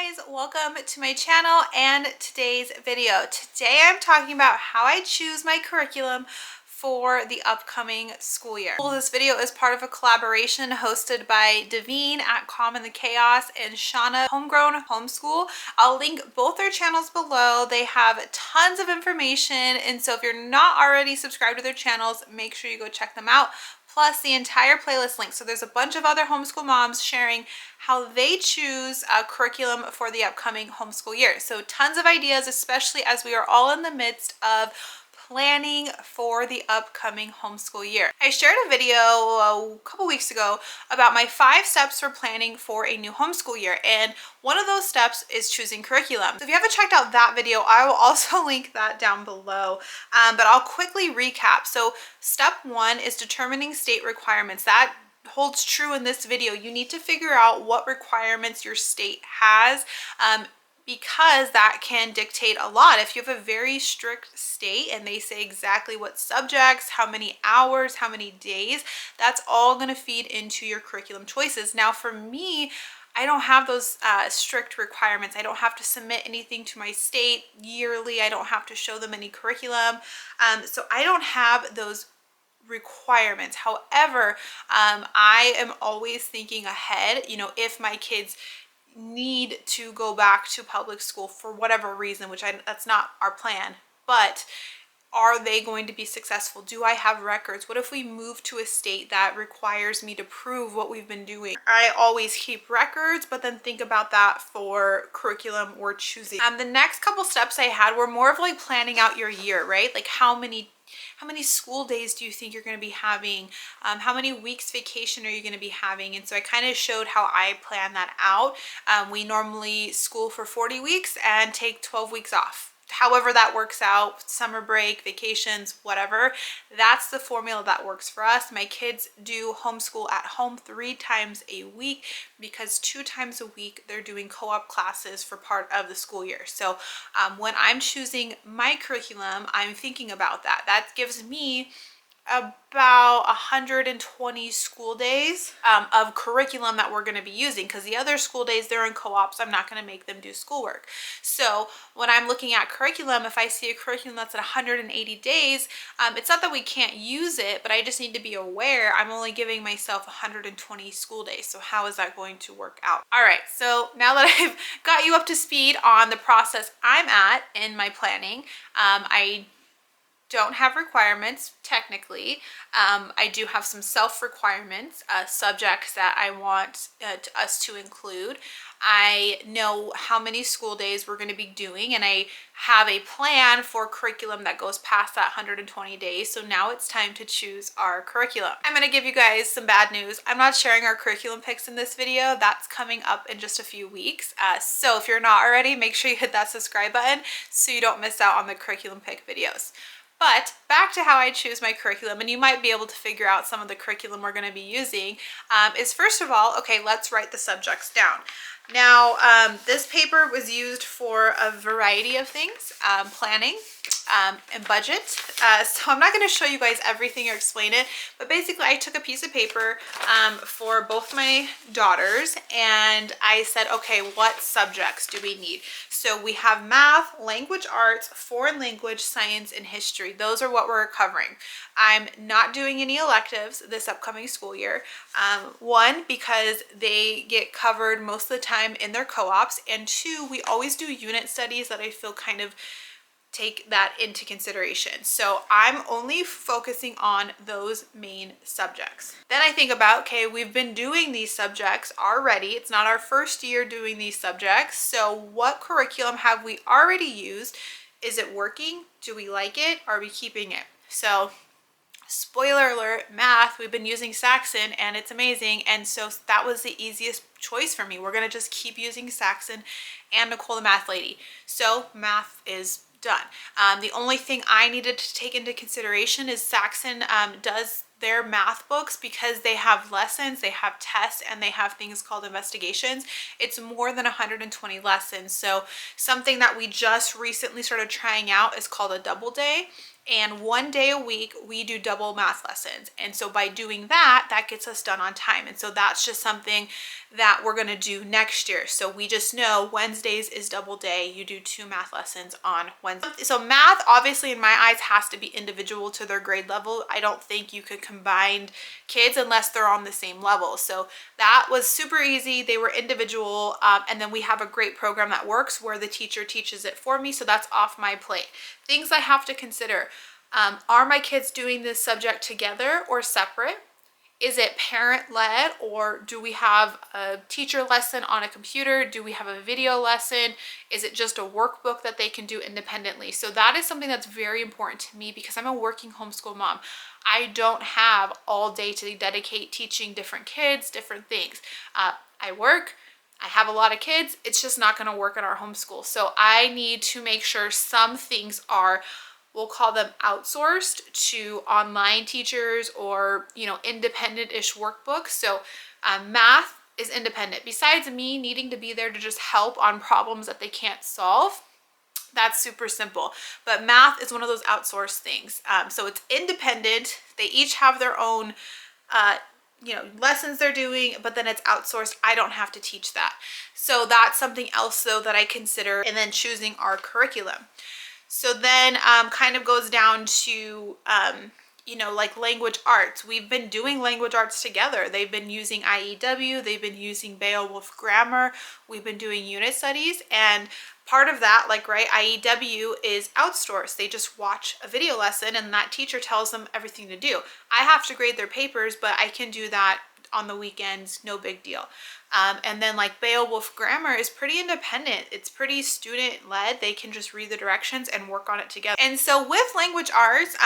guys, welcome to my channel and today's video. Today I'm talking about how I choose my curriculum for the upcoming school year. This video is part of a collaboration hosted by Davine at Calm in the Chaos and Shauna Homegrown Homeschool. I'll link both their channels below. They have tons of information, and so if you're not already subscribed to their channels, make sure you go check them out. Plus the entire playlist link. So there's a bunch of other homeschool moms sharing how they choose a curriculum for the upcoming homeschool year. So tons of ideas, especially as we are all in the midst of planning for the upcoming homeschool year. I shared a video a couple weeks ago about my 5 steps for planning for a new homeschool year, and one of those steps is choosing curriculum. So if you haven't checked out that video, I will also link that down below, but I'll quickly recap. So step 1 is determining state requirements. That holds true in this video. You need to figure out what requirements your state has, because that can dictate a lot. If you have a very strict state and they say exactly what subjects, how many hours, how many days, that's all going to feed into your curriculum choices. Now for me, I don't have those strict requirements. I don't have to submit anything to my state yearly. I don't have to show them any curriculum. So I don't have those requirements. However, I am always thinking ahead. You know, if my kids need to go back to public school for whatever reason, which that's not our plan, but are they going to be successful? Do I have records? What if we move to a state that requires me to prove what we've been doing? I always keep records, but then think about that for curriculum or choosing. The next couple steps I had were more of like planning out your year, right? Like how many school days do you think you're going to be having? How many weeks vacation are you going to be having? And so I kind of showed how I plan that out. We normally school for 40 weeks and take 12 weeks off. However that works out, summer break, vacations, whatever, that's the formula that works for us. My kids do homeschool at home 3 times a week because 2 times a week they're doing co-op classes for part of the school year. So when I'm choosing my curriculum, I'm thinking about that. That gives me about 120 school days of curriculum that we're going to be using, because the other school days they're in co-ops. I'm not going to make them do schoolwork. So when I'm looking at curriculum, if I see a curriculum that's at 180 days, it's not that we can't use it, but I just need to be aware I'm only giving myself 120 school days. So how is that going to work out? All right, so now that I've got you up to speed on the process I'm at in my planning, I don't have requirements technically. I do have some self-requirements, subjects that I want us to include. I know how many school days we're going to be doing, and I have a plan for curriculum that goes past that 120 days. So now it's time to choose our curriculum. I'm going to give you guys some bad news. I'm not sharing our curriculum picks in this video. That's coming up in just a few weeks. So if you're not already, make sure you hit that subscribe button so you don't miss out on the curriculum pick videos. But back to how I choose my curriculum, and you might be able to figure out some of the curriculum we're going to be using, is first of all, okay, let's write the subjects down. Now, this paper was used for a variety of things, planning and budget. So I'm not going to show you guys everything or explain it, but basically I took a piece of paper for both my daughters, and I said, okay, what subjects do we need? So we have math, language arts, foreign language, science, and history. Those are what we're covering. I'm not doing any electives this upcoming school year. One, because they get covered most of the time in their co-ops, and 2, we always do unit studies that I feel kind of take that into consideration. So I'm only focusing on those main subjects. Then I think about, okay, we've been doing these subjects already. It's not our first year doing these subjects. So what curriculum have we already used? Is it working? Do we like it? Are we keeping it? So spoiler alert, math, we've been using Saxon and it's amazing. And so that was the easiest choice for me. We're going to just keep using Saxon and Nicole the math lady. So math is done. The only thing I needed to take into consideration is Saxon does their math books, because they have lessons, they have tests, and they have things called investigations. It's more than 120 lessons. So something that we just recently started trying out is called a double day. And 1 day a week we do double math lessons. And so by doing that, that gets us done on time. And so that's just something that we're going to do next year. So we just know Wednesdays is double day. You do 2 math lessons on Wednesday. So math, obviously in my eyes, has to be individual to their grade level. I don't think you could combine kids unless they're on the same level. So that was super easy. They were individual. And then we have a great program that works where the teacher teaches it for me. So that's off my plate. Things I have to consider. Are my kids doing this subject together or separate? Is it parent-led, or do we have a teacher lesson on a computer? Do we have a video lesson? Is it just a workbook that they can do independently? So that is something that's very important to me because I'm a working homeschool mom. I don't have all day to dedicate teaching different kids, different things. I work. I have a lot of kids. It's just not going to work in our homeschool. So I need to make sure some things are, we'll call them outsourced to online teachers or, you know, independent-ish workbooks. So math is independent. Besides me needing to be there to just help on problems that they can't solve, that's super simple. But math is one of those outsourced things. So it's independent. They each have their own you know, lessons they're doing, but then it's outsourced. I don't have to teach that. So that's something else though that I consider, and then choosing our curriculum. So then kind of goes down to, you know, like language arts. We've been doing language arts together. They've been using IEW, they've been using Beowulf grammar, we've been doing unit studies, and part of that, like, right, IEW is outsourced. They just watch a video lesson and that teacher tells them everything to do. I have to grade their papers, but I can do that on the weekends, no big deal. And then like Beowulf grammar is pretty independent. It's pretty student led. They can just read the directions and work on it together. And so with language arts,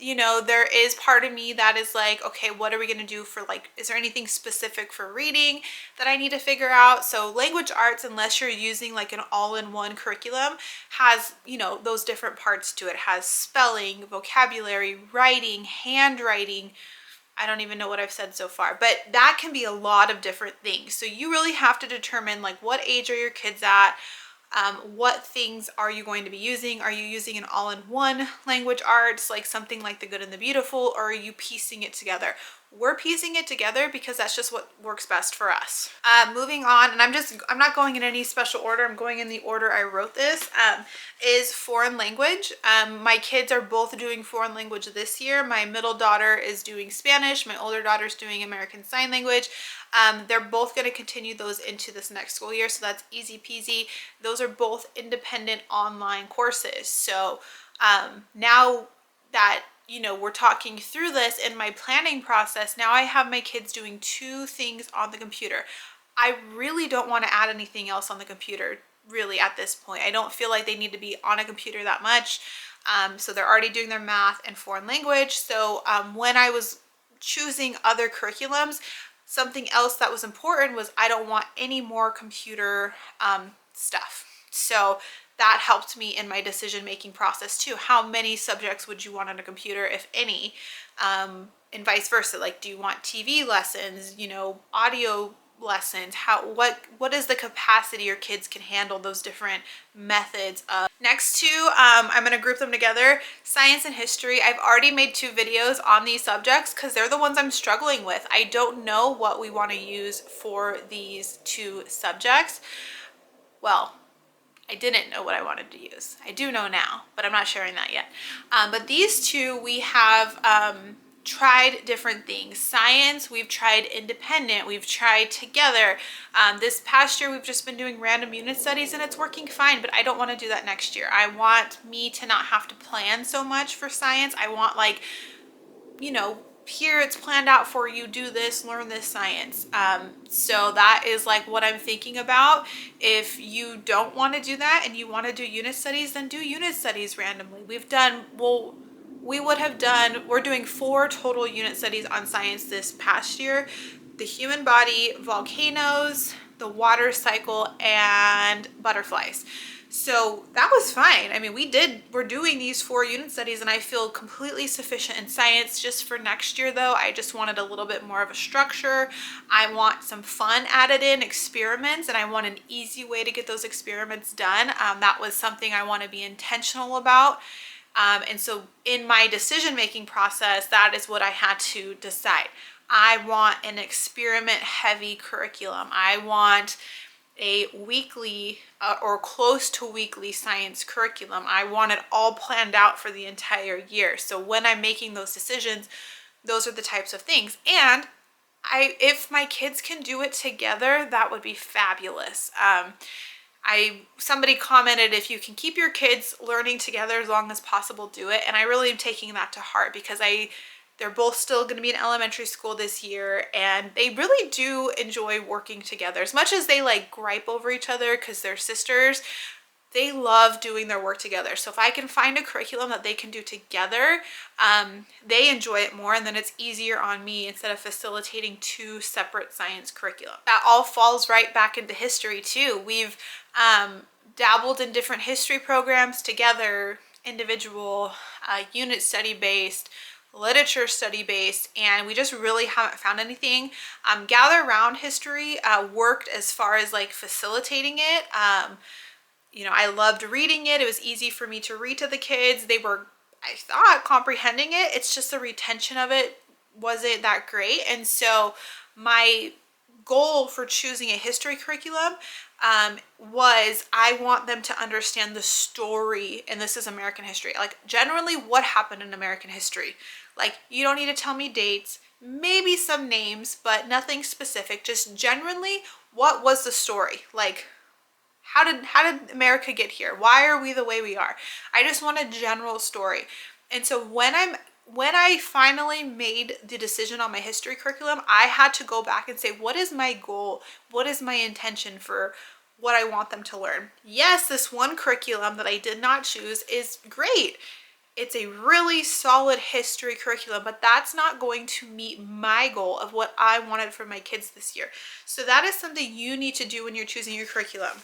you know, there is part of me that is like, okay, what are we going to do for, like, is there anything specific for reading that I need to figure out? So language arts, unless you're using like an all-in-one curriculum, has, you know, those different parts to it. It has spelling, vocabulary, writing, handwriting. I don't even know what I've said so far, but that can be a lot of different things. So you really have to determine, like, what age are your kids at? What things are you going to be using? Are you using an all-in-one language arts, like something like The Good and the Beautiful, or are you piecing it together? We're piecing it together because that's just what works best for us. Moving on, and I'm not going in any special order. I'm going in the order I wrote this, is foreign language. My kids are both doing foreign language this year. My middle daughter is doing Spanish. My older daughter is doing American Sign Language. They're both going to continue those into this next school year, so that's easy peasy. Those are both independent online courses. So now that, you know, we're talking through this in my planning process, now I have my kids doing 2 things on the computer. I really don't want to add anything else on the computer really at this point. I don't feel like they need to be on a computer that much. So they're already doing their math and foreign language. So when I was choosing other curriculums, something else that was important was I don't want any more computer stuff. So that helped me in my decision-making process too. How many subjects would you want on a computer, if any? And vice versa. Like, do you want TV lessons, you know, audio lessons? What is the capacity your kids can handle those different methods of? Next 2, I'm going to group them together. Science and history. I've already made 2 videos on these subjects because they're the ones I'm struggling with. I don't know what we want to use for these 2 subjects. Well, I didn't know what I wanted to use. I do know now, but I'm not sharing that yet. But these 2, we have tried different things. Science, we've tried independent, we've tried together. This past year, we've just been doing random unit studies and it's working fine, but I don't want to do that next year. I want me to not have to plan so much for science. I want, like, you know, here it's planned out for you, do this, learn this science. So that is like what I'm thinking about. If you don't want to do that and you want to do unit studies, then do unit studies randomly. We're doing 4 total unit studies on science this past year: the human body, volcanoes, the water cycle, and butterflies. So that was fine. I mean, we're doing these 4 unit studies and I feel completely sufficient in science. Just for next year though, I just wanted a little bit more of a structure. I want some fun added in, experiments, and I want an easy way to get those experiments done. That was something I want to be intentional about. And so in my decision-making process, that is what I had to decide. I want an experiment-heavy curriculum. I want a weekly or close to weekly science curriculum. I want it all planned out for the entire year. So when I'm making those decisions, those are the types of things. And if my kids can do it together, that would be fabulous. Somebody commented, if you can keep your kids learning together as long as possible, do it. And I really am taking that to heart, because they're both still going to be in elementary school this year, and they really do enjoy working together. As much as they like gripe over each other because they're sisters, they love doing their work together. So if I can find a curriculum that they can do together, they enjoy it more, and then it's easier on me instead of facilitating two separate science curriculum. That all falls right back into history too. We've dabbled in different history programs together, individual, unit study based, literature study based, and we just really haven't found anything. Gather Round History worked as far as like facilitating it. You know, I loved reading it. It was easy for me to read to the kids. They were, I thought, comprehending it. It's just the retention of it wasn't that great. And so my goal for choosing a history curriculum was I want them to understand the story, and this is American history, like generally what happened in American history. Like, you don't need to tell me dates, maybe some names, but nothing specific. Just generally, what was the story? Like, how did America get here? Why are we the way we are? I just want a general story. And so when I finally made the decision on my history curriculum, I had to go back and say, what is my goal? What is my intention for what I want them to learn? Yes, this one curriculum that I did not choose is great. It's a really solid history curriculum, but that's not going to meet my goal of what I wanted for my kids this year. So that is something you need to do when you're choosing your curriculum.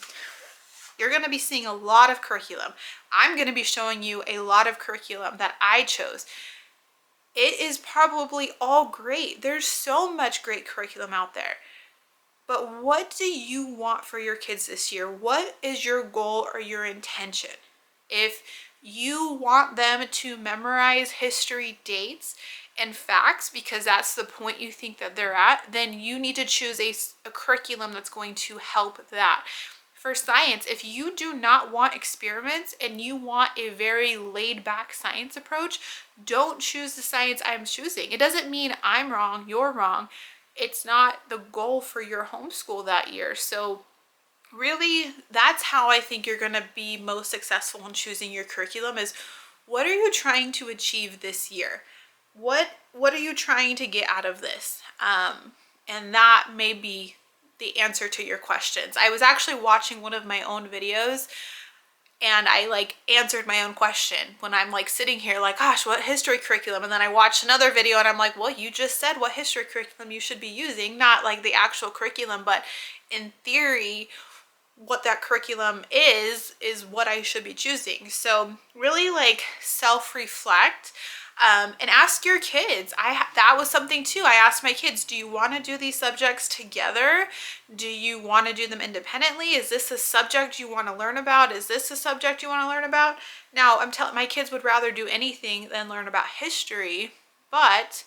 You're going to be seeing a lot of curriculum. I'm going to be showing you a lot of curriculum that I chose. It is probably all great. There's so much great curriculum out there. But what do you want for your kids this year? What is your goal or your intention? If you want them to memorize history dates and facts because that's the point you think that they're at, then you need to choose a curriculum that's going to help that. For science, if you do not want experiments and you want a very laid back science approach, don't choose the science I'm choosing. It doesn't mean I'm wrong, you're wrong. It's not the goal for your homeschool that year. So really, that's how I think you're going to be most successful in choosing your curriculum is, what are you trying to achieve this year? What are you trying to get out of this? And that may be the answer to your questions. I was actually watching one of my own videos and I like answered my own question when I'm like sitting here like, gosh, what history curriculum? And then I watched another video and I'm like, well, you just said what history curriculum you should be using, not like the actual curriculum, but in theory, what that curriculum is what I should be choosing. So really like self-reflect and ask your kids. That was something too. I asked my kids, do you want to do these subjects together? Do you want to do them independently? Is this a subject you want to learn about? Is this a subject you want to learn about? Now, I'm telling my kids would rather do anything than learn about history, but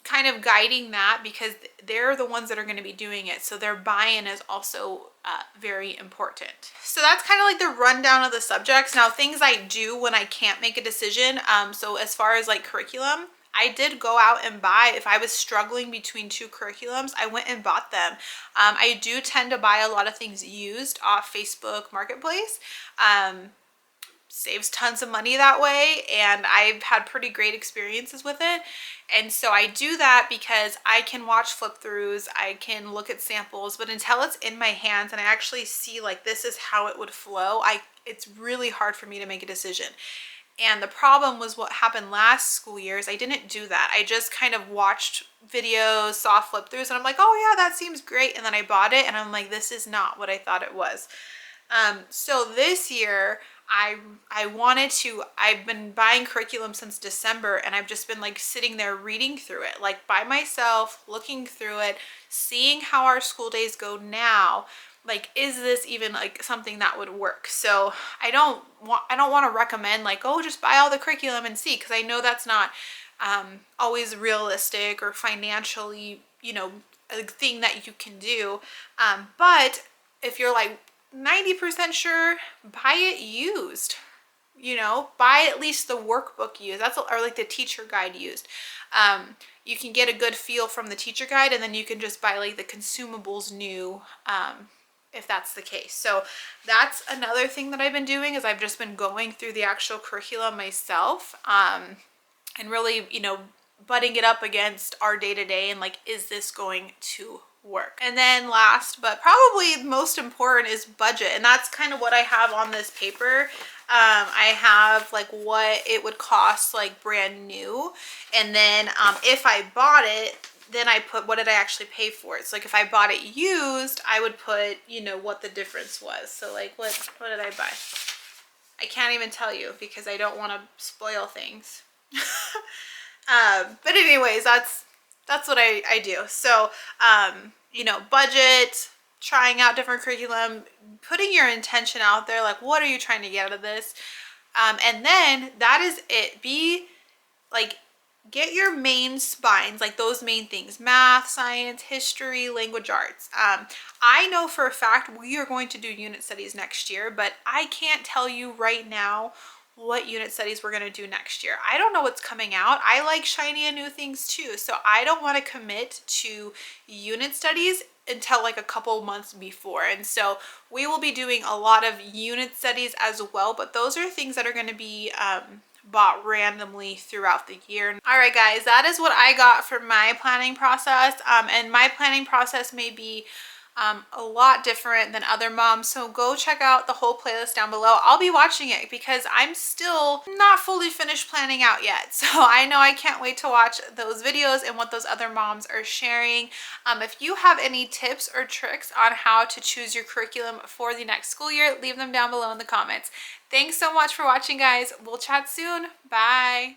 kind of guiding that because they're the ones that are going to be doing it. So their buy-in is also very important. So that's kind of like the rundown of the subjects. Now, things I do when I can't make a decision. So as far as like curriculum, I did go out and buy, if I was struggling between two curriculums, I went and bought them. I do tend to buy a lot of things used off Facebook Marketplace. Saves tons of money that way, and I've had pretty great experiences with it. And so I do that because I can watch flip throughs, I can look at samples, but until it's in my hands and I actually see like this is how it would flow, it's really hard for me to make a decision. And the problem was what happened last school year is I didn't do that. I just kind of watched videos, saw flip throughs, and I'm like, oh yeah, that seems great. And then I bought it and I'm like, this is not what I thought it was. So this year I've been buying curriculum since December, and I've just been like sitting there reading through it, like by myself, looking through it, seeing how our school days go now, like, is this even like something that would work? So I don't want to recommend like, oh, just buy all the curriculum and see, because I know that's not always realistic or financially, you know, a thing that you can do. But if you're like 90% sure, buy it used. You know, buy at least the workbook used. That's, or like the teacher guide used. You can get a good feel from the teacher guide, and then you can just buy like the consumables new, if that's the case. So that's another thing that I've been doing, is I've just been going through the actual curriculum myself, and really, you know, butting it up against our day-to-day and like, is this going to work? And then last but probably most important is budget, and that's kind of what I have on this paper. I have like what it would cost like brand new, and then if I bought it, then I put what did I actually pay for it. So like if I bought it used, I would put, you know, what the difference was. So like what did I buy? I can't even tell you because I don't want to spoil things. But anyways, that's what I do. So you know, budget, trying out different curriculum, putting your intention out there, like what are you trying to get out of this? And then that is it. Be like, get your main spines, like those main things: math, science, history, language arts. I know for a fact we are going to do unit studies next year, but I can't tell you right now what unit studies we're going to do next year. I don't know what's coming out. I like shiny and new things too, so I don't want to commit to unit studies until like a couple months before. And so we will be doing a lot of unit studies as well, but those are things that are going to be bought randomly throughout the year. All right guys, that is what I got for my planning process, and my planning process may be a lot different than other moms, so go check out the whole playlist down below. I'll be watching it because I'm still not fully finished planning out yet, so I know I can't wait to watch those videos and what those other moms are sharing. If you have any tips or tricks on how to choose your curriculum for the next school year, leave them down below in the comments. Thanks so much for watching, guys. We'll chat soon. Bye.